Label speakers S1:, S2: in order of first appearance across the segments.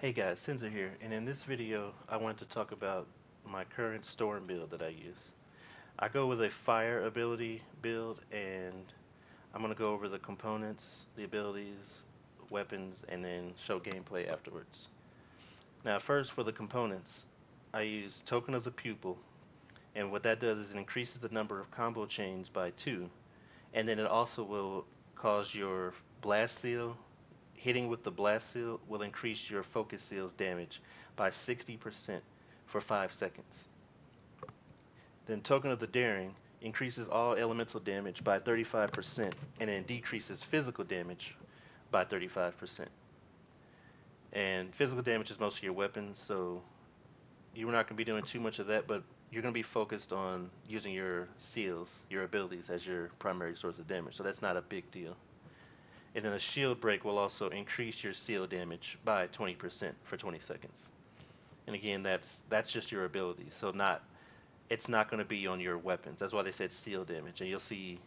S1: Hey guys, Sinza here, and in this video I wanted to talk about my current storm build that I use. I go with a fire ability build, and I'm going to go over the components, the abilities, weapons, and then show gameplay afterwards. Now first for the components, I use Token of the Pupil, and what that does is it increases the number of combo chains by 2, and then it also will cause your blast seal. Hitting with the blast seal will increase your focus seal's damage by 60% for 5 seconds. Then Token of the Daring increases all elemental damage by 35% and then decreases physical damage by 35%. And physical damage is mostly your weapons, so you're not going to be doing too much of that, but you're going to be focused on using your seals, your abilities, as your primary source of damage, so that's not a big deal. And then a shield break will also increase your seal damage by 20% for 20 seconds. And again, that's just your ability. So not it's not going to be on your weapons. That's why they said seal damage. And you'll see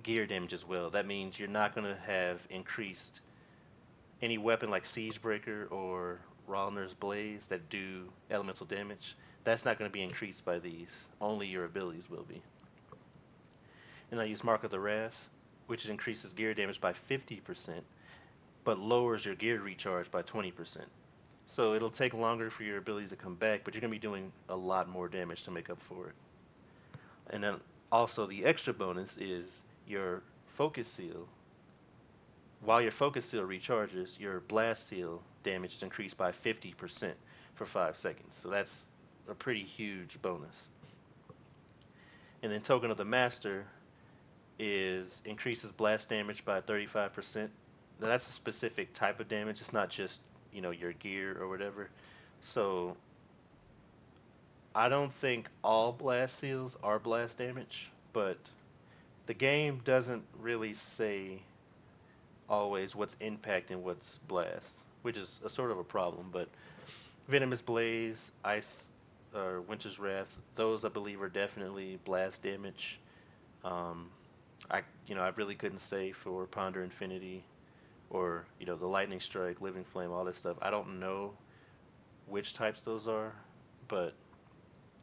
S1: gear damage as well. That means you're not going to have increased any weapon like Siegebreaker or Ralner's Blaze that do elemental damage. That's not going to be increased by these. Only your abilities will be. And I use Mark of the Wrath, which increases gear damage by 50%, but lowers your gear recharge by 20%. So it'll take longer for your abilities to come back, but you're going to be doing a lot more damage to make up for it. And then also the extra bonus is your focus seal. While your focus seal recharges, your blast seal damage is increased by 50% for 5 seconds. So that's a pretty huge bonus. And then Token of the Master is increases blast damage by 35%. Now that's a specific type of damage. It's not just, your gear or whatever. So I don't think all blast seals are blast damage, but the game doesn't really say always what's impact and what's blast, which is a sort of a problem. But Venomous Blaze, Ice, or Winter's Wrath, those I believe are definitely blast damage. Um, I really couldn't say for Ponder Infinity or the Lightning Strike, Living Flame, all this stuff. I don't know which types those are, but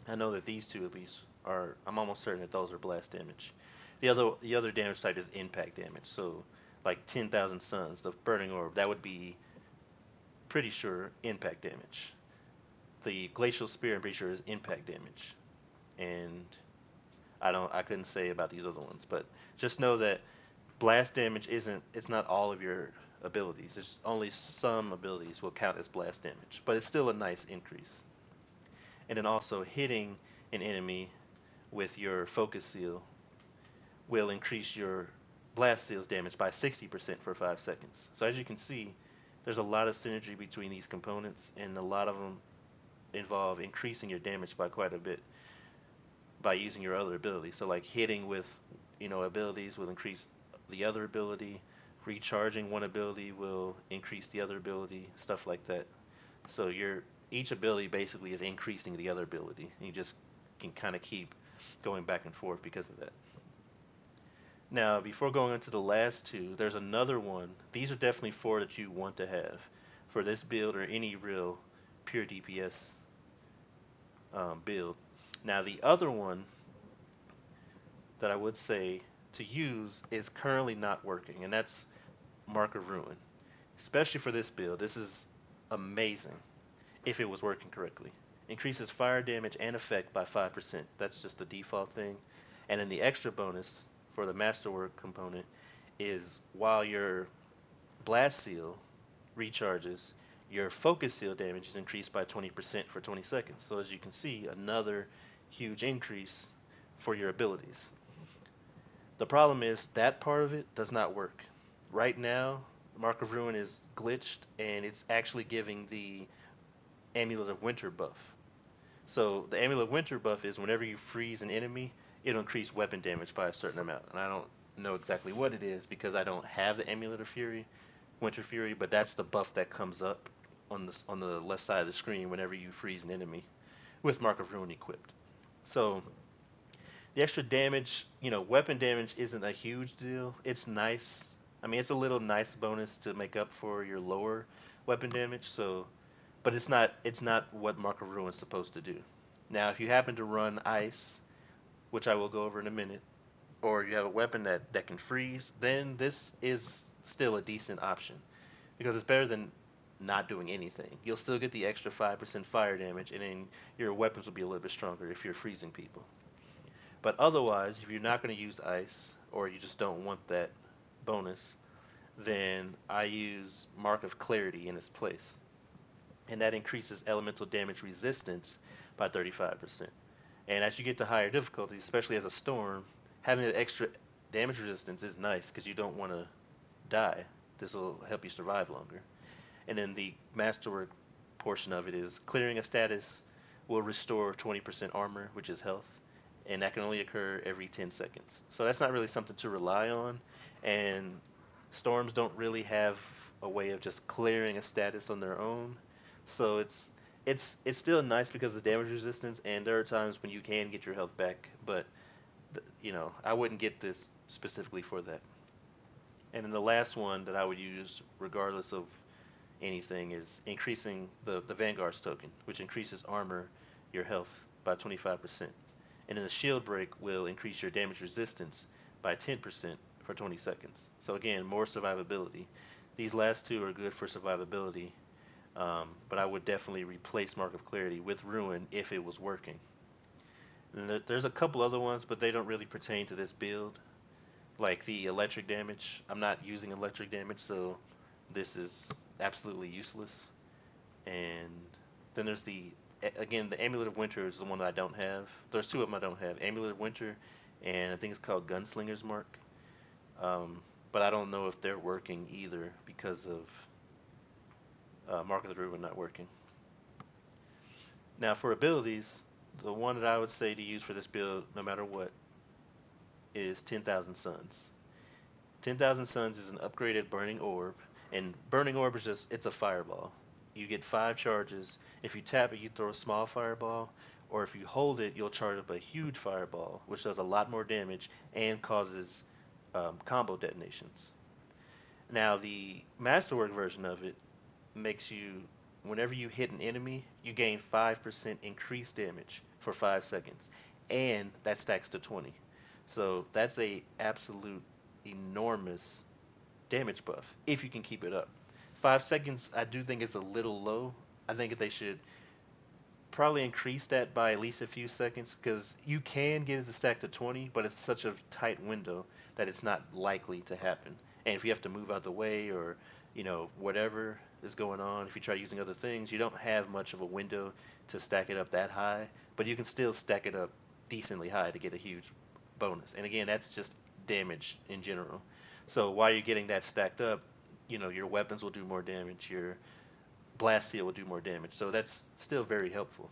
S1: I know that these two at least are. I'm almost certain that those are blast damage. The other damage type is impact damage. So like 10,000 suns, the burning orb, that would be pretty sure impact damage. The glacial spear, I'm pretty sure is impact damage. And I couldn't say about these other ones, but just know that blast damage isn't. It's not all of your abilities. There's only some abilities will count as blast damage, but it's still a nice increase. And then also hitting an enemy with your focus seal will increase your blast seal's damage by 60% for 5 seconds. So as you can see, there's a lot of synergy between these components, and a lot of them involve increasing your damage by quite a bit by using your other abilities. So like hitting with, abilities will increase the other ability. Recharging one ability will increase the other ability, stuff like that. So your each ability basically is increasing the other ability. And you just can kind of keep going back and forth because of that. Now, before going into the last two, there's another one. These are definitely four that you want to have for this build or any real pure DPS build. Now, the other one that I would say to use is currently not working, and that's Mark of Ruin. Especially for this build, this is amazing if it was working correctly. Increases fire damage and effect by 5%. That's just the default thing. And then the extra bonus for the masterwork component is while your blast seal recharges, your focus seal damage is increased by 20% for 20 seconds. So as you can see, another huge increase for your abilities. The problem is that part of it does not work. Right now, Mark of Ruin is glitched, and it's actually giving the Amulet of Winter buff. So the Amulet of Winter buff is whenever you freeze an enemy, it'll increase weapon damage by a certain amount. And I don't know exactly what it is because I don't have the Amulet of Fury, Winter Fury, but that's the buff that comes up on the left side of the screen whenever you freeze an enemy with Mark of Ruin equipped. So the extra damage, weapon damage isn't a huge deal. It's nice. I mean, it's a little nice bonus to make up for your lower weapon damage. So, but it's not what Mark of Ruin is supposed to do. Now, if you happen to run ice, which I will go over in a minute, or you have a weapon that can freeze, then this is still a decent option because it's better than not doing anything. You'll still get the extra 5% fire damage, and then your weapons will be a little bit stronger if you're freezing people. But otherwise, if you're not going to use ice, or you just don't want that bonus, then I use Mark of Clarity in its place. And that increases elemental damage resistance by 35%. And as you get to higher difficulties, especially as a storm, having that extra damage resistance is nice because you don't want to die. This will help you survive longer. And then the masterwork portion of it is clearing a status will restore 20% armor, which is health, and that can only occur every 10 seconds. So that's not really something to rely on, and storms don't really have a way of just clearing a status on their own. So it's still nice because of the damage resistance, and there are times when you can get your health back, but I wouldn't get this specifically for that. And then the last one that I would use, regardless of anything, is increasing the Vanguard's token, which increases armor, your health, by 25%. And then the shield break will increase your damage resistance by 10% for 20 seconds. So again, more survivability. These last two are good for survivability, but I would definitely replace Mark of Clarity with Ruin if it was working. And there's a couple other ones, but they don't really pertain to this build. Like the electric damage, I'm not using electric damage, so this is absolutely useless. And then there's again, the Amulet of Winter is the one that I don't have. There's two of them I don't have, Amulet of Winter, and I think it's called Gunslinger's Mark. But I don't know if they're working either because of Mark of the Ruin not working. Now for abilities, the one that I would say to use for this build, no matter what, is 10,000 Suns. 10,000 Suns is an upgraded Burning Orb, and Burning Orb is it's a fireball. You get 5 charges. If you tap it, you throw a small fireball, or if you hold it, you'll charge up a huge fireball, which does a lot more damage and causes combo detonations. Now, the Masterwork version of it makes you, whenever you hit an enemy, you gain 5% increased damage for 5 seconds, and that stacks to 20. So that's a absolute enormous damage buff if you can keep it up. 5 seconds, I do think it's a little low. I think they should probably increase that by at least a few seconds because you can get it to stack to 20, but it's such a tight window that it's not likely to happen. And if you have to move out the way or whatever is going on, if you try using other things, you don't have much of a window to stack it up that high, but you can still stack it up decently high to get a huge bonus. And again, that's just damage in general. So while you're getting that stacked up, your weapons will do more damage, your blast seal will do more damage. So that's still very helpful.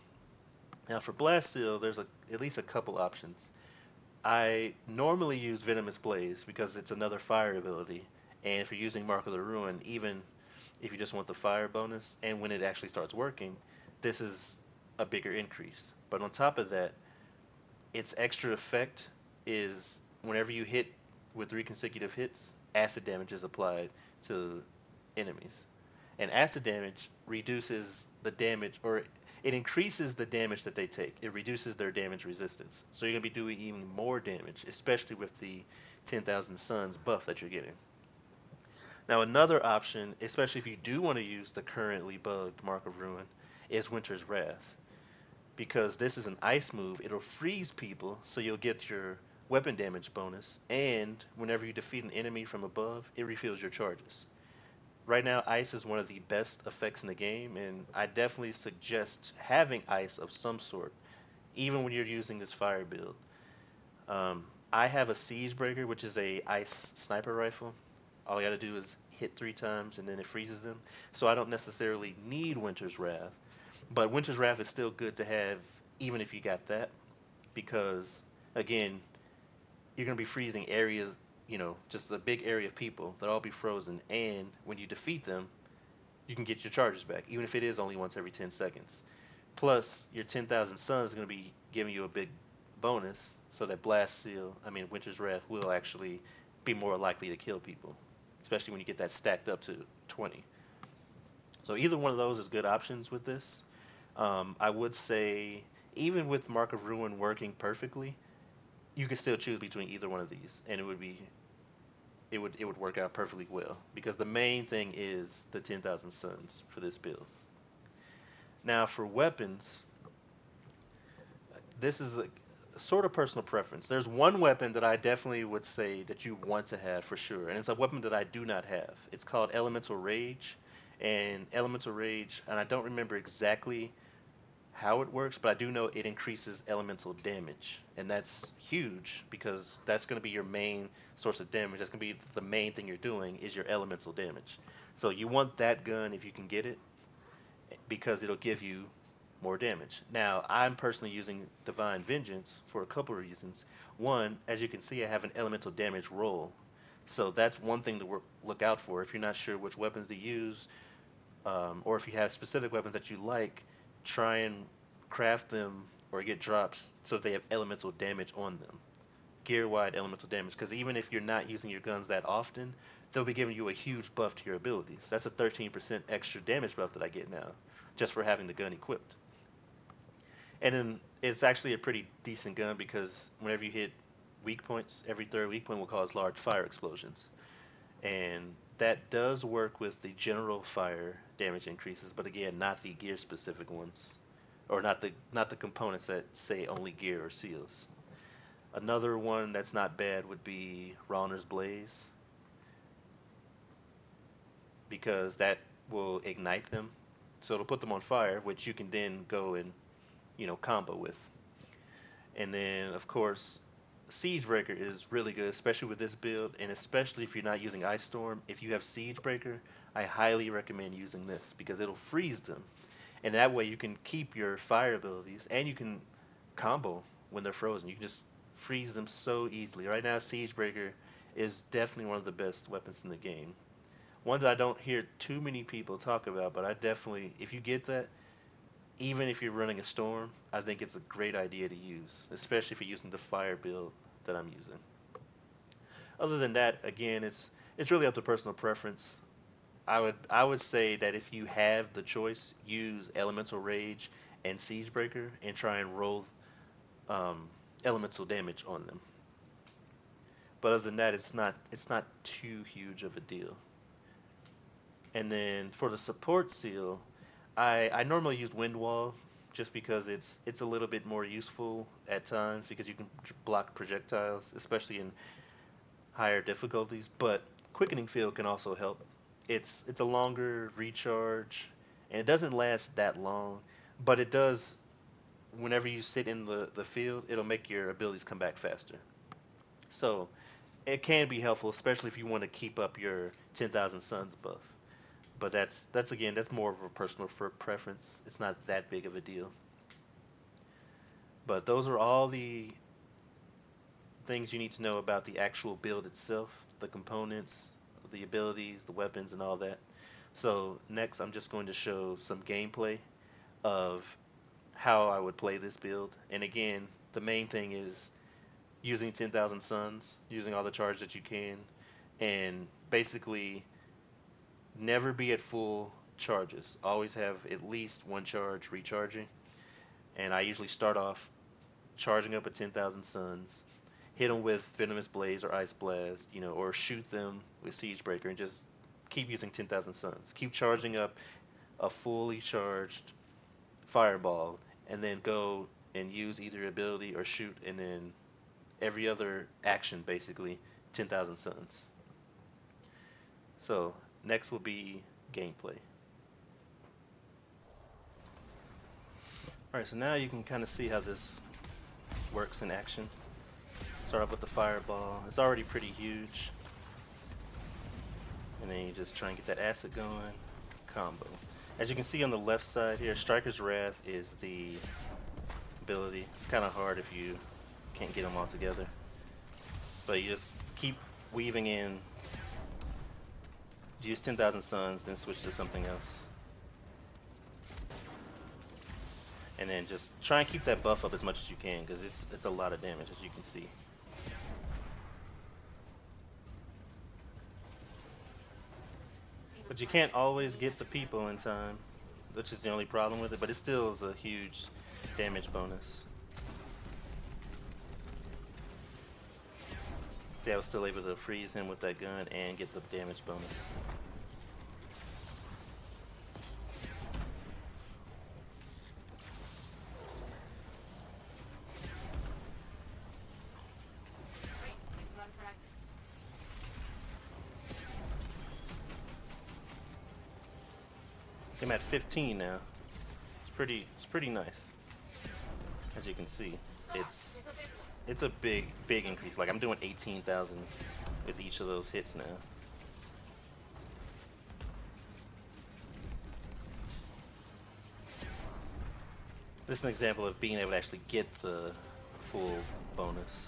S1: Now for blast seal, there's at least a couple options. I normally use Venomous Blaze because it's another fire ability, and if you're using Mark of the Ruin, even if you just want the fire bonus, and when it actually starts working, this is a bigger increase. But on top of that, its extra effect is whenever you hit with 3 consecutive hits, acid damage is applied to enemies. And acid damage reduces the damage, or it increases the damage that they take. It reduces their damage resistance. So you're going to be doing even more damage, especially with the 10,000 Suns buff that you're getting. Now another option, especially if you do want to use the currently bugged Mark of Ruin, is Winter's Wrath. Because this is an ice move, it'll freeze people, so you'll get your weapon damage bonus, and whenever you defeat an enemy from above, it refills your charges. Right now, ice is one of the best effects in the game, and I definitely suggest having ice of some sort, even when you're using this fire build. I have a Siege Breaker, which is a ice sniper rifle. All you gotta do is hit 3 times, and then it freezes them. So I don't necessarily need Winter's Wrath, but Winter's Wrath is still good to have, even if you got that, because again, you're gonna be freezing areas, just a big area of people that all be frozen, and when you defeat them, you can get your charges back, even if it is only once every 10 seconds. Plus, your 10,000 Suns is going to be giving you a big bonus, so that Winter's Wrath will actually be more likely to kill people, especially when you get that stacked up to 20. So either one of those is good options with this. I would say even with Mark of Ruin working perfectly, you could still choose between either one of these, and it would work out perfectly well because the main thing is the 10,000 suns for this build. Now for weapons, this is a sort of personal preference. There's one weapon that I definitely would say that you want to have for sure, and it's a weapon that I do not have. It's called Elemental Rage, and I don't remember exactly how it works, but I do know it increases elemental damage, and that's huge because that's going to be your main source of damage. That's going to be the main thing you're doing is your elemental damage. So you want that gun if you can get it because it'll give you more damage. Now, I'm personally using Divine Vengeance for a couple of reasons. One, as you can see, I have an elemental damage roll. So that's one thing to look out for. If you're not sure which weapons to use, or if you have specific weapons that you like, try and craft them or get drops so they have elemental damage on them. Gear-wide elemental damage, because even if you're not using your guns that often, they'll be giving you a huge buff to your abilities. That's a 13% extra damage buff that I get now, just for having the gun equipped. And then it's actually a pretty decent gun because whenever you hit weak points, every third weak point will cause large fire explosions. And that does work with the general fire damage increases, but again, not the gear specific ones, or not the components that say only gear or seals. Another one that's not bad would be Rauner's Blaze, because that will ignite them, so it'll put them on fire, which you can then go and combo with. And then of course, Siegebreaker is really good, especially with this build, and especially if you're not using Ice Storm. If you have Siegebreaker, I highly recommend using this because it'll freeze them, and that way you can keep your fire abilities and you can combo when they're frozen. You can just freeze them so easily. Right now, Siegebreaker is definitely one of the best weapons in the game. One that I don't hear too many people talk about, but I definitely, if you get that, even if you're running a storm, I think it's a great idea to use, especially if you're using the fire build that I'm using. Other than that, again, it's really up to personal preference. I would say that if you have the choice, use Elemental Rage and Siegebreaker and try and roll elemental damage on them. But other than that, it's not too huge of a deal. And then for the support seal, I normally use Wind Wall just because it's a little bit more useful at times because you can block projectiles, especially in higher difficulties. But Quickening Field can also help. It's a longer recharge, and it doesn't last that long, but it does. Whenever you sit in the field, it'll make your abilities come back faster. So it can be helpful, especially if you want to keep up your 10,000 Suns buff. But that's again, that's more of a personal preference. It's not that big of a deal. But those are all the things you need to know about the actual build itself, the components, the abilities, the weapons, and all that. So next, I'm just going to show some gameplay of how I would play this build. And again, the main thing is using 10,000 suns, using all the charge that you can, and basically never be at full charges. Always have at least one charge recharging. And I usually start off charging up at 10,000 suns, hit them with Venomous Blaze or Ice Blast, or shoot them with Siegebreaker and just keep using 10,000 suns. Keep charging up a fully charged Fireball and then go and use either ability or shoot, and then every other action basically 10,000 suns. So next will be gameplay. Alright, so now you can kind of see how this works in action. Start off with the Fireball. It's already pretty huge. And then you just try and get that acid going. Combo. As you can see on the left side here, Striker's Wrath is the ability. It's kind of hard if you can't get them all together. But you just keep weaving in. Use 10,000 suns, then switch to something else. And then just try and keep that buff up as much as you can, because it's a lot of damage, as you can see. But But you can't always get the people in time, which is the only problem with it, but it still is a huge damage bonus. See, I was still able to freeze him with that gun and get the damage bonus. I'm at 15 now. It's pretty nice. As you can see, it's a big increase. Like I'm doing 18,000 with each of those hits now. This is an example of being able to actually get the full bonus.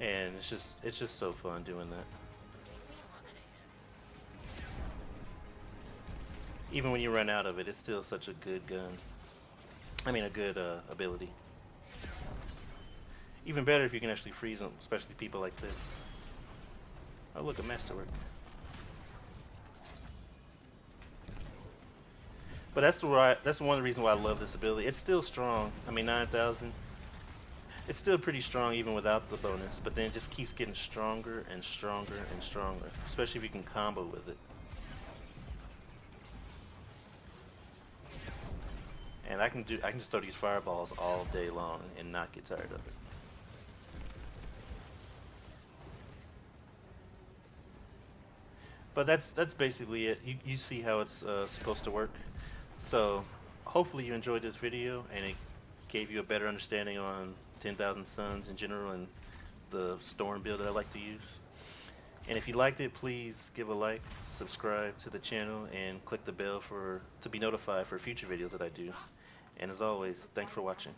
S1: And it's just so fun doing that. Even when you run out of it, it's still such a good gun. I mean, a good ability. Even better if you can actually freeze them, especially people like this. Oh look, a masterwork. But that's one of the reasons why I love this ability. It's still strong. I mean, 9,000. It's still pretty strong even without the bonus, but then it just keeps getting stronger and stronger and stronger, especially if you can combo with it. And I can just throw these fireballs all day long and not get tired of it. But that's basically it. You see how it's supposed to work. So hopefully you enjoyed this video and it gave you a better understanding on 10,000 Suns in general and the storm build that I like to use. And if you liked it, please give a like, subscribe to the channel, and click the bell to be notified for future videos that I do. And as always, thanks for watching.